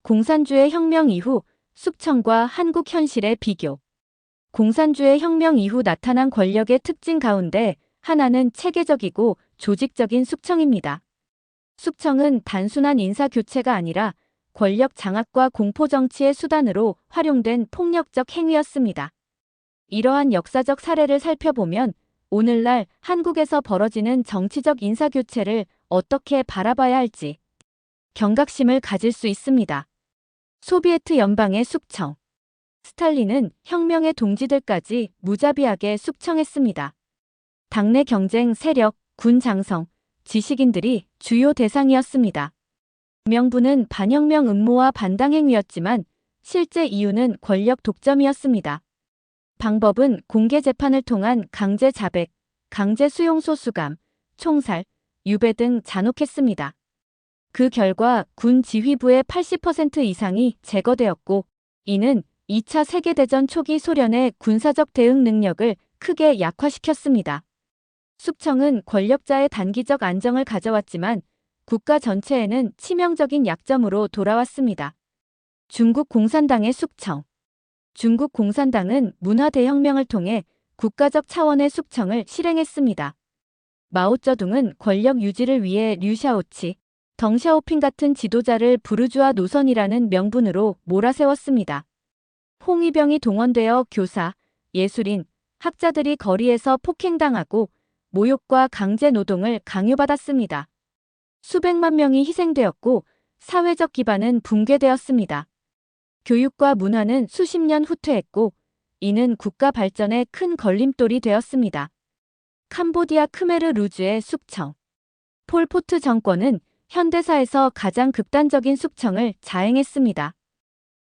공산주의 혁명 이후 숙청과 한국 현실의 비교. 공산주의 혁명 이후 나타난 권력의 특징 가운데 하나는 체계적이고 조직적인 숙청입니다. 숙청은 단순한 인사 교체가 아니라 권력 장악과 공포 정치의 수단으로 활용된 폭력적 행위였습니다. 이러한 역사적 사례를 살펴보면 오늘날 한국에서 벌어지는 정치적 인사 교체를 어떻게 바라봐야 할지 경각심을 가질 수 있습니다. 소비에트 연방의 숙청. 스탈린은 혁명의 동지들까지 무자비하게 숙청했습니다. 당내 경쟁 세력, 군 장성, 지식인들이 주요 대상이었습니다. 명분은 반혁명 음모와 반당행위였지만 실제 이유는 권력 독점이었습니다. 방법은 공개 재판을 통한 강제 자백, 강제 수용소 수감, 총살, 유배 등 잔혹했습니다. 그 결과 군 지휘부의 80% 이상이 제거되었고, 이는 2차 세계대전 초기 소련의 군사적 대응 능력을 크게 약화시켰습니다. 숙청은 권력자의 단기적 안정을 가져왔지만 국가 전체에는 치명적인 약점으로 돌아왔습니다. 중국 공산당의 숙청. 중국 공산당은 문화 대혁명을 통해 국가적 차원의 숙청을 실행했습니다. 마오쩌둥은 권력 유지를 위해 류샤오치, 덩샤오핑 같은 지도자를 부르주아 노선이라는 명분으로 몰아세웠습니다. 홍위병이 동원되어 교사, 예술인, 학자들이 거리에서 폭행당하고 모욕과 강제 노동을 강요받았습니다. 수백만 명이 희생되었고 사회적 기반은 붕괴되었습니다. 교육과 문화는 수십 년 후퇴했고 이는 국가 발전에 큰 걸림돌이 되었습니다. 캄보디아 크메르 루즈의 숙청. 폴포트 정권은 현대사에서 가장 극단적인 숙청을 자행했습니다.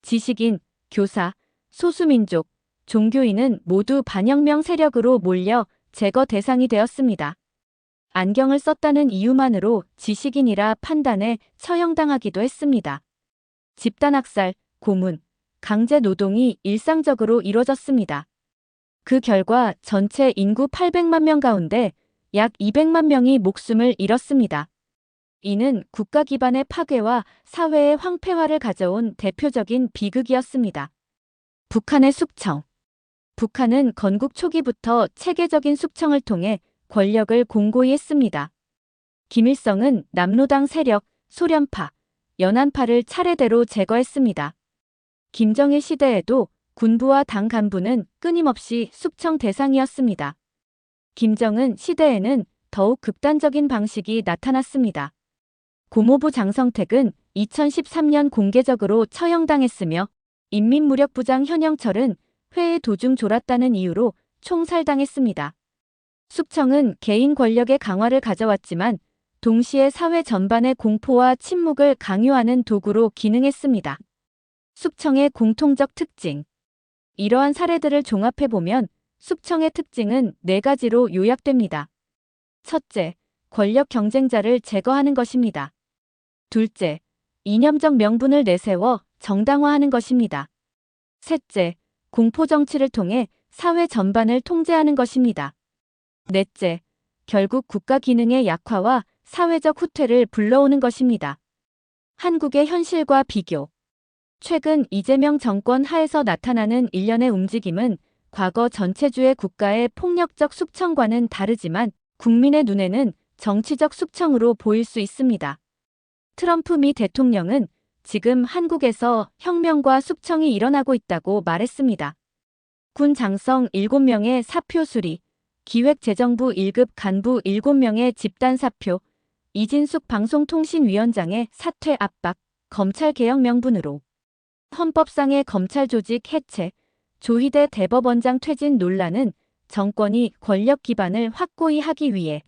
지식인, 교사, 소수민족, 종교인은 모두 반혁명 세력으로 몰려 제거 대상이 되었습니다. 안경을 썼다는 이유만으로 지식인이라 판단해 처형당하기도 했습니다. 집단학살, 고문, 강제 노동이 일상적으로 이뤄졌습니다. 그 결과 전체 인구 800만 명 가운데 약 200만 명이 목숨을 잃었습니다. 이는 국가 기반의 파괴와 사회의 황폐화를 가져온 대표적인 비극이었습니다. 북한의 숙청. 북한은 건국 초기부터 체계적인 숙청을 통해 권력을 공고히 했습니다. 김일성은 남로당 세력, 소련파, 연안파를 차례대로 제거했습니다. 김정일 시대에도 군부와 당 간부는 끊임없이 숙청 대상이었습니다. 김정은 시대에는 더욱 극단적인 방식이 나타났습니다. 고모부 장성택은 2013년 공개적으로 처형당했으며 인민무력부장 현영철은 회의 도중 졸았다는 이유로 총살당했습니다. 숙청은 개인 권력의 강화를 가져왔지만 동시에 사회 전반의 공포와 침묵을 강요하는 도구로 기능했습니다. 숙청의 공통적 특징. 이러한 사례들을 종합해보면 숙청의 특징은 4가지로 요약됩니다. 첫째, 권력 경쟁자를 제거하는 것입니다. 둘째, 이념적 명분을 내세워 정당화하는 것입니다. 셋째, 공포정치를 통해 사회 전반을 통제하는 것입니다. 넷째, 결국 국가 기능의 약화와 사회적 후퇴를 불러오는 것입니다. 한국의 현실과 비교. 최근 이재명 정권 하에서 나타나는 일련의 움직임은 과거 전체주의 국가의 폭력적 숙청과는 다르지만 국민의 눈에는 정치적 숙청으로 보일 수 있습니다. 트럼프 미 대통령은 지금 한국에서 혁명과 숙청이 일어나고 있다고 말했습니다. 군 장성 7명의 사표 수리, 기획재정부 1급 간부 7명의 집단 사표, 이진숙 방송통신위원장의 사퇴 압박, 검찰개혁 명분으로 헌법상의 검찰 조직 해체, 조희대 대법원장 퇴진 논란은 정권이 권력 기반을 확고히 하기 위해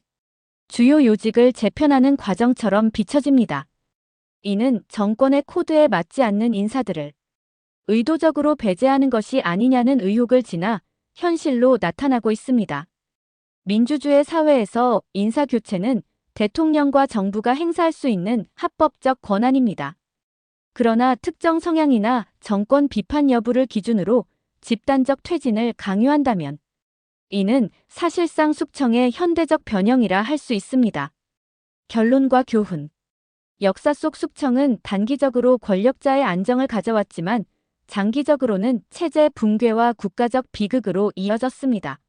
주요 요직을 재편하는 과정처럼 비춰집니다. 이는 정권의 코드에 맞지 않는 인사들을 의도적으로 배제하는 것이 아니냐는 의혹을 지나 현실로 나타나고 있습니다. 민주주의 사회에서 인사교체는 대통령과 정부가 행사할 수 있는 합법적 권한입니다. 그러나 특정 성향이나 정권 비판 여부를 기준으로 집단적 퇴진을 강요한다면 이는 사실상 숙청의 현대적 변형이라 할 수 있습니다. 결론과 교훈. 역사 속 숙청은 단기적으로 권력자의 안정을 가져왔지만 장기적으로는 체제 붕괴와 국가적 비극으로 이어졌습니다.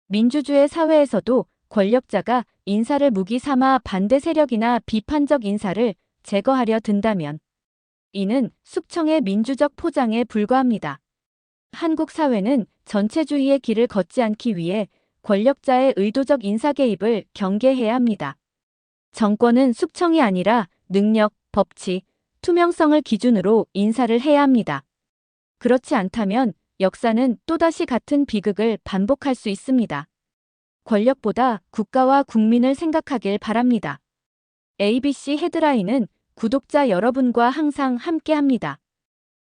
민주주의 사회에서도 권력자가 인사를 무기 삼아 반대 세력이나 비판적 인사를 제거하려 든다면 이는 숙청의 민주적 포장에 불과합니다. 한국 사회는 전체주의의 길을 걷지 않기 위해 권력자의 의도적 인사 개입을 경계해야 합니다. 정권은 숙청이 아니라 능력, 법치, 투명성을 기준으로 인사를 해야 합니다. 그렇지 않다면 역사는 또다시 같은 비극을 반복할 수 있습니다. 권력보다 국가와 국민을 생각하길 바랍니다. ABC 헤드라인은 구독자 여러분과 항상 함께합니다.